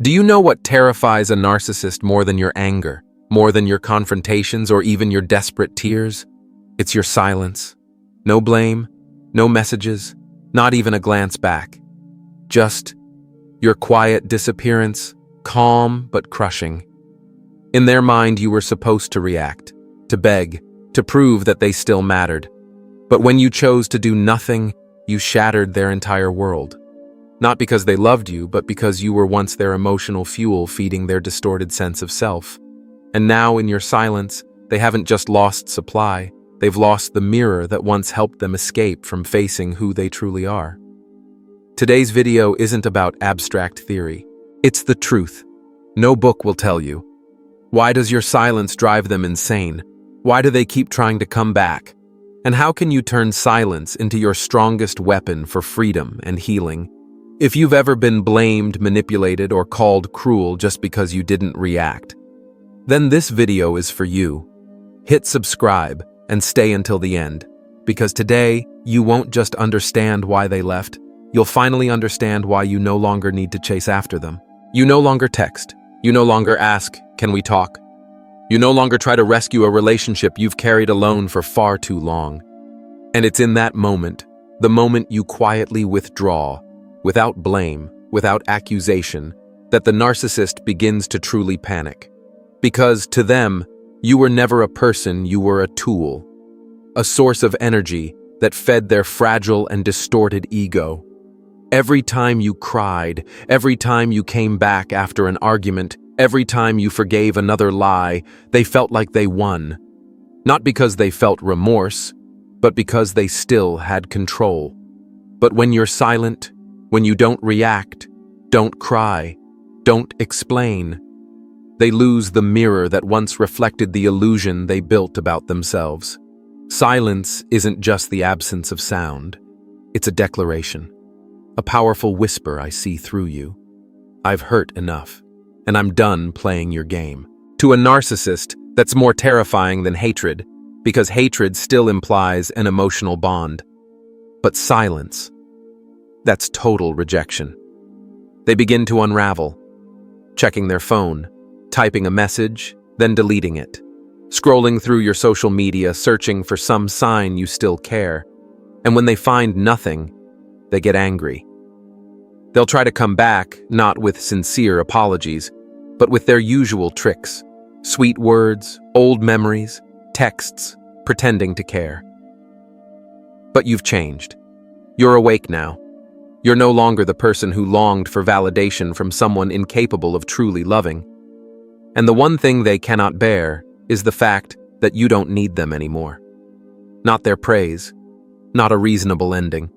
Do you know what terrifies a narcissist more than your anger, more than your confrontations, or even your desperate tears? It's your silence. No blame, no messages, not even a glance back. Just your quiet disappearance, calm but crushing. In their mind, you were supposed to react, to beg, to prove that they still mattered. But when you chose to do nothing, you shattered their entire world. Not because they loved you, but because you were once their emotional fuel feeding their distorted sense of self. And now, in your silence, they haven't just lost supply, they've lost the mirror that once helped them escape from facing who they truly are. Today's video isn't about abstract theory. It's the truth. No book will tell you. Why does your silence drive them insane? Why do they keep trying to come back? And how can you turn silence into your strongest weapon for freedom and healing? If you've ever been blamed, manipulated, or called cruel just because you didn't react, then this video is for you. Hit subscribe and stay until the end, because today you won't just understand why they left, you'll finally understand why you no longer need to chase after them. You no longer text. You no longer ask, "Can we talk?" You no longer try to rescue a relationship you've carried alone for far too long. And it's in that moment, the moment you quietly withdraw, without blame, without accusation, that the narcissist begins to truly panic. Because to them, you were never a person, you were a tool, a source of energy that fed their fragile and distorted ego. Every time you cried, every time you came back after an argument, every time you forgave another lie, they felt like they won. Not because they felt remorse, but because they still had control. But when you're silent, when you don't react, don't cry, don't explain, they lose the mirror that once reflected the illusion they built about themselves. Silence isn't just the absence of sound. It's a declaration, a powerful whisper: I see through you. I've hurt enough, and I'm done playing your game. To a narcissist, that's more terrifying than hatred, because hatred still implies an emotional bond. But silence, that's total rejection. They begin to unravel, checking their phone, typing a message, then deleting it, scrolling through your social media, searching for some sign you still care. And when they find nothing, they get angry. They'll try to come back, not with sincere apologies, but with their usual tricks: sweet words, old memories, texts, pretending to care. But you've changed. You're awake now. You're no longer the person who longed for validation from someone incapable of truly loving. And the one thing they cannot bear is the fact that you don't need them anymore. Not their praise, not a reasonable ending,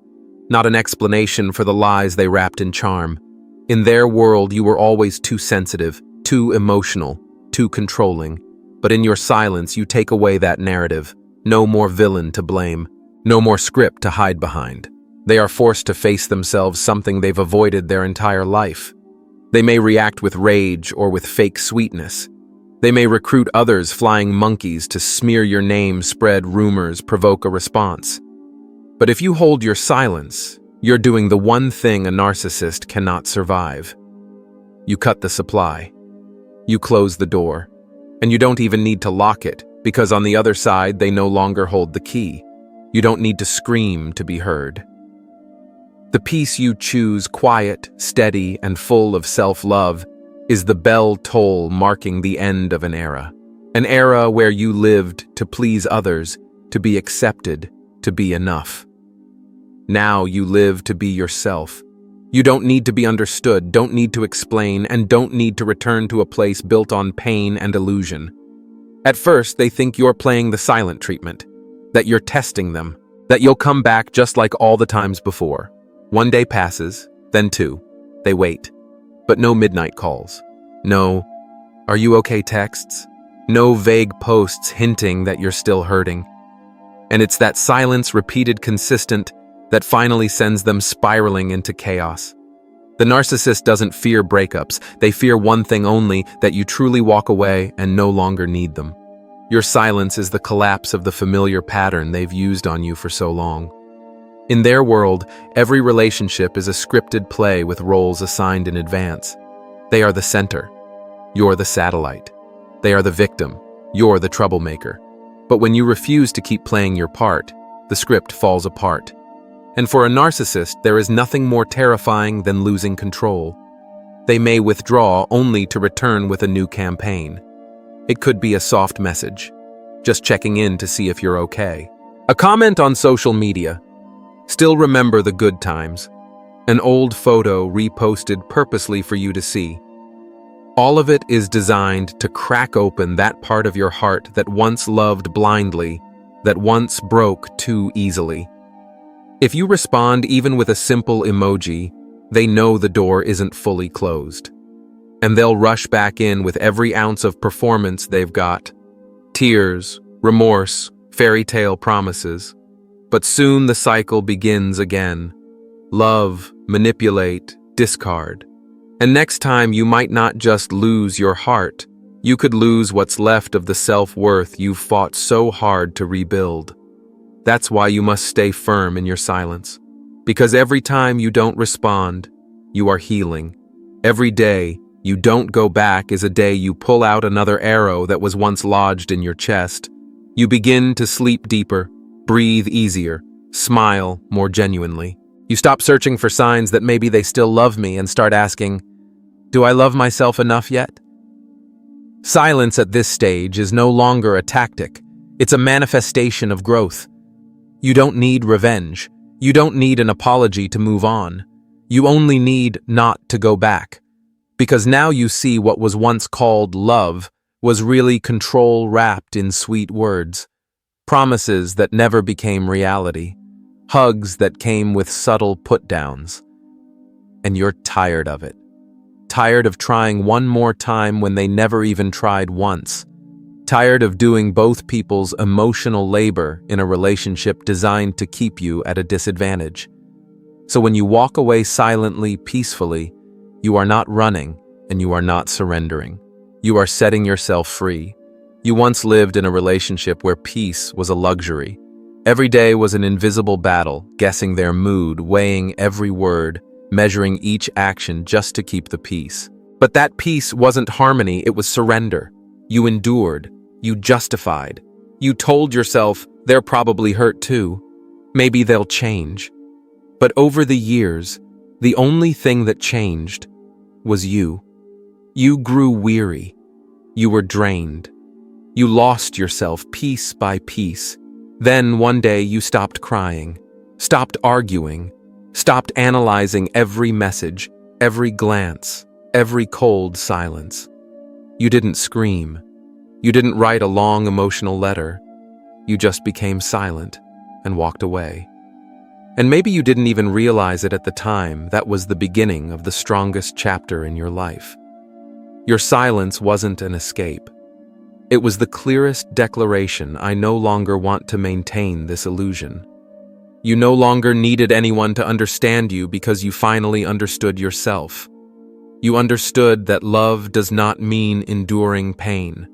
not an explanation for the lies they wrapped in charm. In their world, you were always too sensitive, too emotional, too controlling. But in your silence, you take away that narrative. No more villain to blame, no more script to hide behind. They are forced to face themselves, something they've avoided their entire life. They may react with rage or with fake sweetness. They may recruit others, flying monkeys, to smear your name, spread rumors, provoke a response. But if you hold your silence, you're doing the one thing a narcissist cannot survive. You cut the supply. You close the door. And you don't even need to lock it, because on the other side, they no longer hold the key. You don't need to scream to be heard. The peace you choose, quiet, steady, and full of self-love, is the bell toll marking the end of an era. An era where you lived to please others, to be accepted, to be enough. Now you live to be yourself. You don't need to be understood, don't need to explain, and don't need to return to a place built on pain and illusion. At first, they think you're playing the silent treatment, that you're testing them, that you'll come back just like all the times before. One day passes, then two. They wait. But no midnight calls. No, "Are you okay?" texts. No vague posts hinting that you're still hurting. And it's that silence, repeated, consistent, that finally sends them spiraling into chaos. The narcissist doesn't fear breakups. They fear one thing only: that you truly walk away and no longer need them. Your silence is the collapse of the familiar pattern they've used on you for so long. In their world, every relationship is a scripted play with roles assigned in advance. They are the center. You're the satellite. They are the victim. You're the troublemaker. But when you refuse to keep playing your part, the script falls apart. And for a narcissist, there is nothing more terrifying than losing control. They may withdraw only to return with a new campaign. It could be a soft message, just checking in to see if you're okay. A comment on social media. Still remember the good times. An old photo reposted purposely for you to see. All of it is designed to crack open that part of your heart that once loved blindly, that once broke too easily. If you respond even with a simple emoji, they know the door isn't fully closed. And they'll rush back in with every ounce of performance they've got. Tears, remorse, fairy tale promises. But soon the cycle begins again. Love, manipulate, discard. And next time you might not just lose your heart, you could lose what's left of the self-worth you've fought so hard to rebuild. That's why you must stay firm in your silence. Because every time you don't respond, you are healing. Every day you don't go back is a day you pull out another arrow that was once lodged in your chest. You begin to sleep deeper, breathe easier, smile more genuinely. You stop searching for signs that maybe they still love me and start asking, do I love myself enough yet? Silence at this stage is no longer a tactic. It's a manifestation of growth. You don't need revenge. You don't need an apology to move on. You only need not to go back. Because now you see what was once called love was really control wrapped in sweet words. Promises that never became reality. Hugs that came with subtle put-downs. And you're tired of it. Tired of trying one more time when they never even tried once. Tired of doing both people's emotional labor in a relationship designed to keep you at a disadvantage. So when you walk away silently, peacefully, you are not running and you are not surrendering. You are setting yourself free. You once lived in a relationship where peace was a luxury. Every day was an invisible battle, guessing their mood, weighing every word, measuring each action just to keep the peace. But that peace wasn't harmony, it was surrender. You endured. You justified. You told yourself, they're probably hurt too. Maybe they'll change. But over the years, the only thing that changed was you. You grew weary. You were drained. You lost yourself piece by piece. Then one day you stopped crying, stopped arguing, stopped analyzing every message, every glance, every cold silence. You didn't scream. You didn't write a long emotional letter. You just became silent and walked away. And maybe you didn't even realize it at the time. That was the beginning of the strongest chapter in your life. Your silence wasn't an escape. It was the clearest declaration: I no longer want to maintain this illusion. You no longer needed anyone to understand you because you finally understood yourself. You understood that love does not mean enduring pain.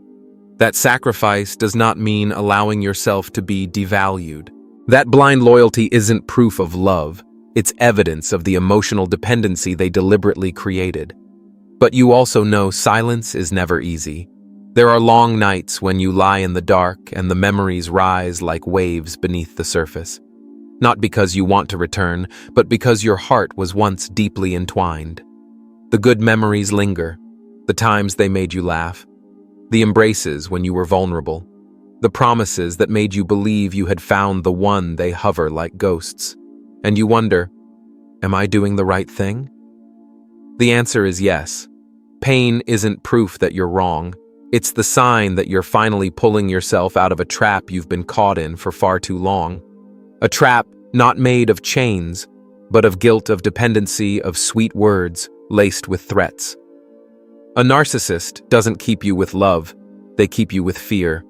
That sacrifice does not mean allowing yourself to be devalued. That blind loyalty isn't proof of love. It's evidence of the emotional dependency they deliberately created. But you also know silence is never easy. There are long nights when you lie in the dark and the memories rise like waves beneath the surface. Not because you want to return, but because your heart was once deeply entwined. The good memories linger, the times they made you laugh, the embraces when you were vulnerable, the promises that made you believe you had found the one. They hover like ghosts. And you wonder, am I doing the right thing? The answer is yes. Pain isn't proof that you're wrong. It's the sign that you're finally pulling yourself out of a trap you've been caught in for far too long. A trap not made of chains, but of guilt, of dependency, of sweet words laced with threats. A narcissist doesn't keep you with love, they keep you with fear.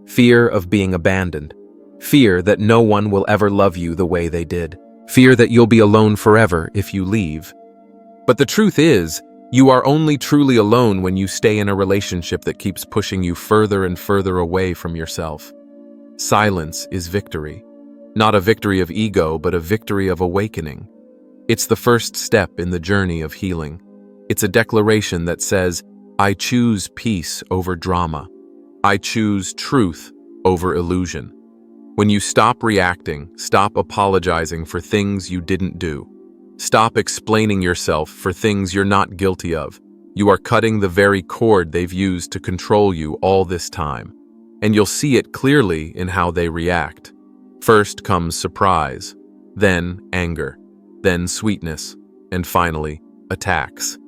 Fear of being abandoned. Fear that no one will ever love you the way they did. Fear that you'll be alone forever if you leave. But the truth is, you are only truly alone when you stay in a relationship that keeps pushing you further and further away from yourself. Silence is victory. Not a victory of ego, but a victory of awakening. It's the first step in the journey of healing. It's a declaration that says, I choose peace over drama. I choose truth over illusion. When you stop reacting, stop apologizing for things you didn't do. Stop explaining yourself for things you're not guilty of. You are cutting the very cord they've used to control you all this time. And you'll see it clearly in how they react. First comes surprise, then anger, then sweetness, and finally, attacks.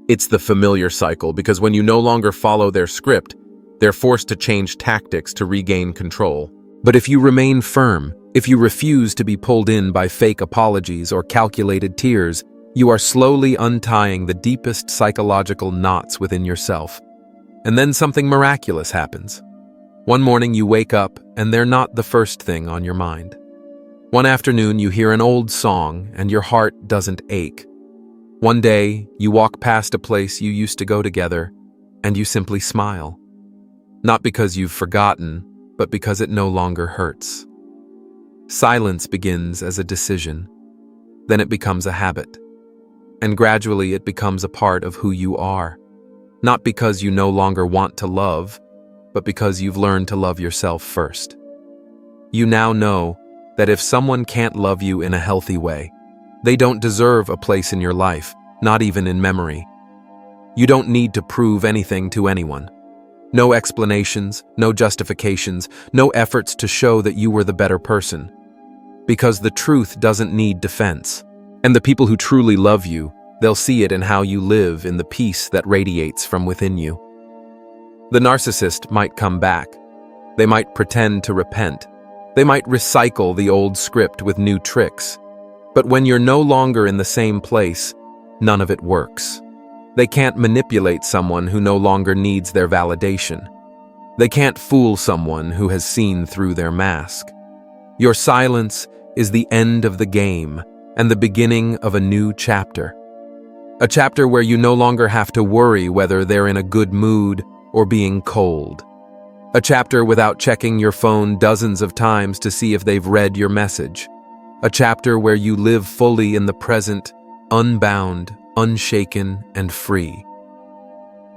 It's the familiar cycle because when you no longer follow their script, they're forced to change tactics to regain control. But if you remain firm, if you refuse to be pulled in by fake apologies or calculated tears, you are slowly untying the deepest psychological knots within yourself. And then something miraculous happens. One morning you wake up and they're not the first thing on your mind. One afternoon you hear an old song and your heart doesn't ache. One day you walk past a place you used to go together and you simply smile. Not because you've forgotten, but because it no longer hurts. Silence begins as a decision, then it becomes a habit, and gradually it becomes a part of who you are, not because you no longer want to love, but because you've learned to love yourself first. You now know that if someone can't love you in a healthy way, they don't deserve a place in your life, not even in memory. You don't need to prove anything to anyone. No explanations, no justifications, no efforts to show that you were the better person. Because the truth doesn't need defense. And the people who truly love you, they'll see it in how you live, in the peace that radiates from within you. The narcissist might come back. They might pretend to repent. They might recycle the old script with new tricks. But when you're no longer in the same place, none of it works. They can't manipulate someone who no longer needs their validation. They can't fool someone who has seen through their mask. Your silence is the end of the game and the beginning of a new chapter. A chapter where you no longer have to worry whether they're in a good mood or being cold. A chapter without checking your phone dozens of times to see if they've read your message. A chapter where you live fully in the present, unbound, unshaken, and free.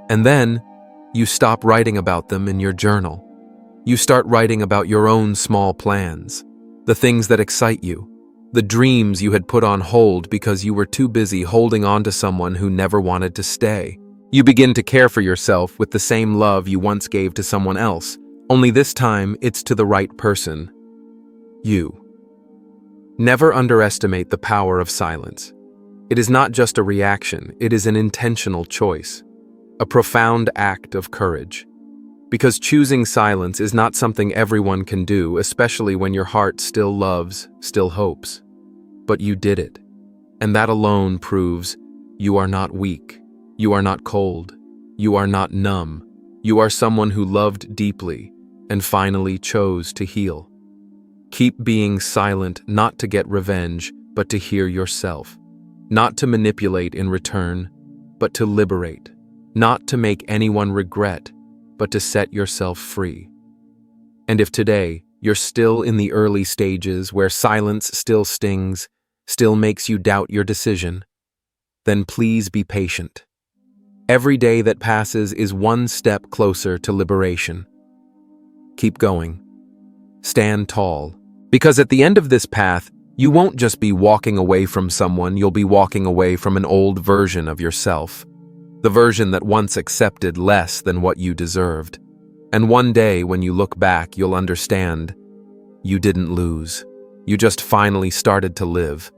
And then, you stop writing about them in your journal. You start writing about your own small plans, the things that excite you, the dreams you had put on hold because you were too busy holding on to someone who never wanted to stay. You begin to care for yourself with the same love you once gave to someone else, only this time it's to the right person. You. Never underestimate the power of silence. It is not just a reaction, it is an intentional choice, a profound act of courage. Because choosing silence is not something everyone can do, especially when your heart still loves, still hopes. But you did it, and that alone proves you are not weak, you are not cold, you are not numb, you are someone who loved deeply and finally chose to heal. Keep being silent, not to get revenge, but to hear yourself. Not to manipulate in return, but to liberate. Not to make anyone regret, but to set yourself free. And if today you're still in the early stages where silence still stings, still makes you doubt your decision, then please be patient. Every day that passes is one step closer to liberation. Keep going. Stand tall. Because at the end of this path, you won't just be walking away from someone, you'll be walking away from an old version of yourself. The version that once accepted less than what you deserved. And one day, when you look back, you'll understand you didn't lose. You just finally started to live.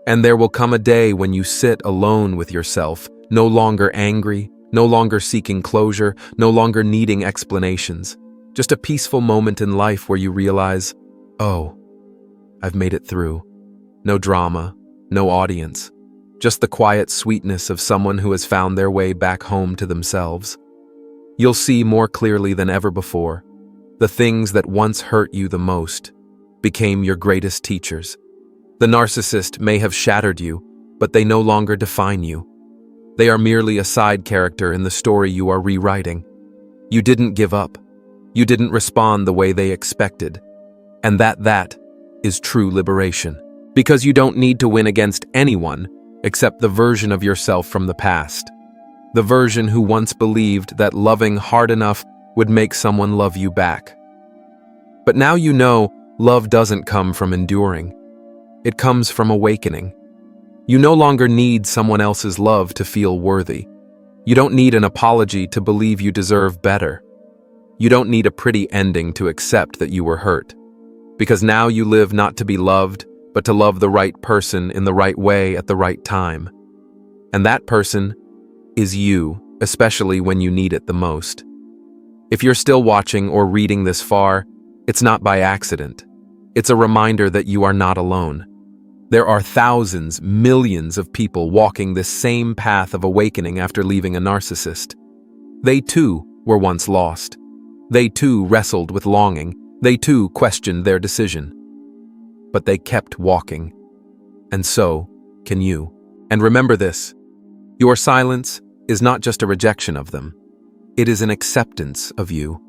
And there will come a day when you sit alone with yourself, no longer angry, no longer seeking closure, no longer needing explanations. Just a peaceful moment in life where you realize, oh, I've made it through. No drama, no audience, just the quiet sweetness of someone who has found their way back home to themselves. You'll see more clearly than ever before. The things that once hurt you the most became your greatest teachers. The narcissist may have shattered you, but they no longer define you. They are merely a side character in the story you are rewriting. You didn't give up. You didn't respond the way they expected. And that is true liberation. Because you don't need to win against anyone except the version of yourself from the past. The version who once believed that loving hard enough would make someone love you back. But now you know love doesn't come from enduring. It comes from awakening. You no longer need someone else's love to feel worthy. You don't need an apology to believe you deserve better. You don't need a pretty ending to accept that you were hurt. Because now you live not to be loved, but to love the right person in the right way at the right time. And that person is you, especially when you need it the most. If you're still watching or reading this far, it's not by accident. It's a reminder that you are not alone. There are thousands, millions of people walking this same path of awakening after leaving a narcissist. They too were once lost. They too wrestled with longing. They too questioned their decision. But they kept walking. And so can you. And remember this: your silence is not just a rejection of them. It is an acceptance of you.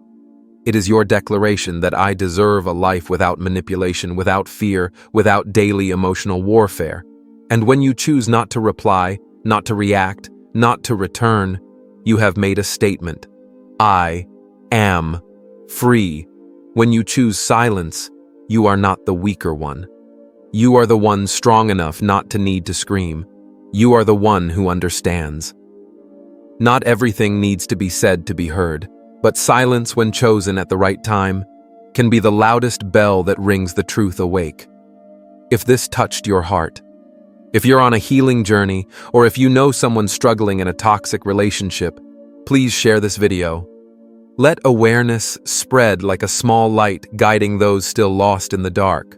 It is your declaration that I deserve a life without manipulation, without fear, without daily emotional warfare. And when you choose not to reply, not to react, not to return, you have made a statement. I am free. When you choose silence, you are not the weaker one. You are the one strong enough not to need to scream. You are the one who understands. Not everything needs to be said to be heard. But silence, when chosen at the right time, can be the loudest bell that rings the truth awake. If this touched your heart, if you're on a healing journey, or if you know someone struggling in a toxic relationship, please share this video. Let awareness spread like a small light guiding those still lost in the dark.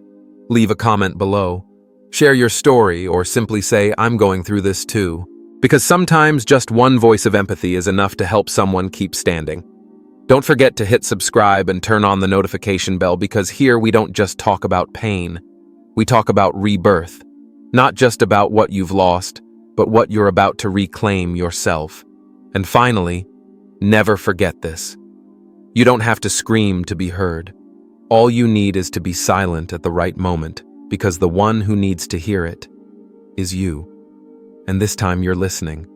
Leave a comment below. Share your story, or simply say, I'm going through this too. Because sometimes just one voice of empathy is enough to help someone keep standing. Don't forget to hit subscribe and turn on the notification bell, because here we don't just talk about pain. We talk about rebirth. Not just about what you've lost, but what you're about to reclaim yourself. And finally, never forget this. You don't have to scream to be heard. All you need is to be silent at the right moment, because the one who needs to hear it is you. And this time you're listening.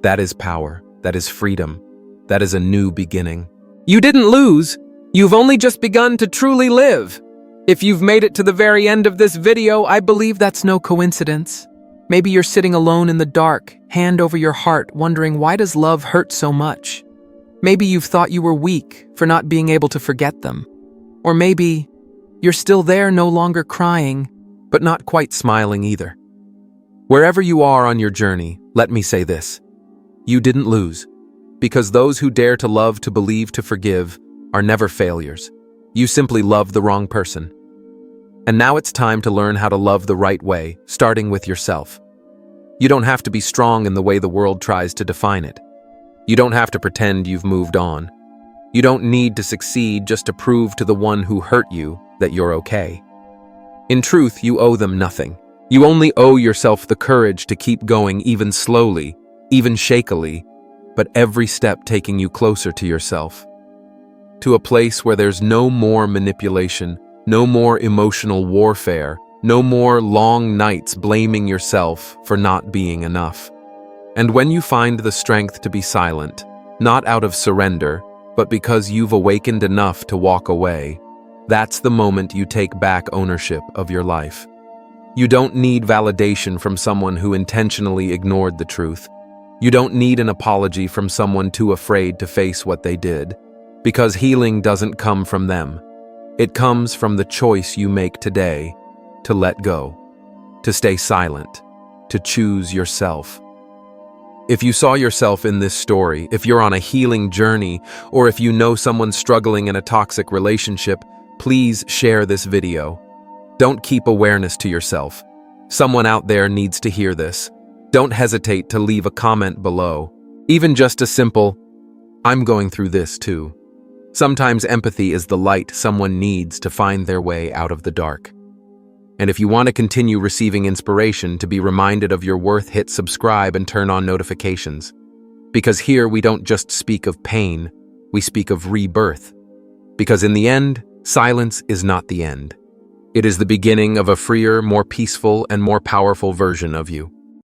That is power. That is freedom. That is a new beginning. You didn't lose. You've only just begun to truly live. If you've made it to the very end of this video, I believe that's no coincidence. Maybe you're sitting alone in the dark, hand over your heart, wondering, why does love hurt so much? Maybe you've thought you were weak for not being able to forget them. Or maybe you're still there, no longer crying, but not quite smiling either. Wherever you are on your journey, let me say this: you didn't lose. Because those who dare to love, to believe, to forgive are never failures. You simply loved the wrong person. And now it's time to learn how to love the right way, starting with yourself. You don't have to be strong in the way the world tries to define it. You don't have to pretend you've moved on. You don't need to succeed just to prove to the one who hurt you that you're okay. In truth, you owe them nothing. You only owe yourself the courage to keep going, even slowly, even shakily, but every step taking you closer to yourself. To a place where there's no more manipulation, no more emotional warfare, no more long nights blaming yourself for not being enough. And when you find the strength to be silent, not out of surrender, but because you've awakened enough to walk away, that's the moment you take back ownership of your life. You don't need validation from someone who intentionally ignored the truth. You don't need an apology from someone too afraid to face what they did, because healing doesn't come from them. It comes from the choice you make today to let go, to stay silent, to choose yourself. If you saw yourself in this story, if you're on a healing journey, or if you know someone struggling in a toxic relationship, please share this video. Don't keep awareness to yourself. Someone out there needs to hear this. Don't hesitate to leave a comment below. Even just a simple, I'm going through this too. Sometimes empathy is the light someone needs to find their way out of the dark. And if you want to continue receiving inspiration, to be reminded of your worth, hit subscribe and turn on notifications. Because here we don't just speak of pain, we speak of rebirth. Because in the end, silence is not the end. It is the beginning of a freer, more peaceful, and more powerful version of you.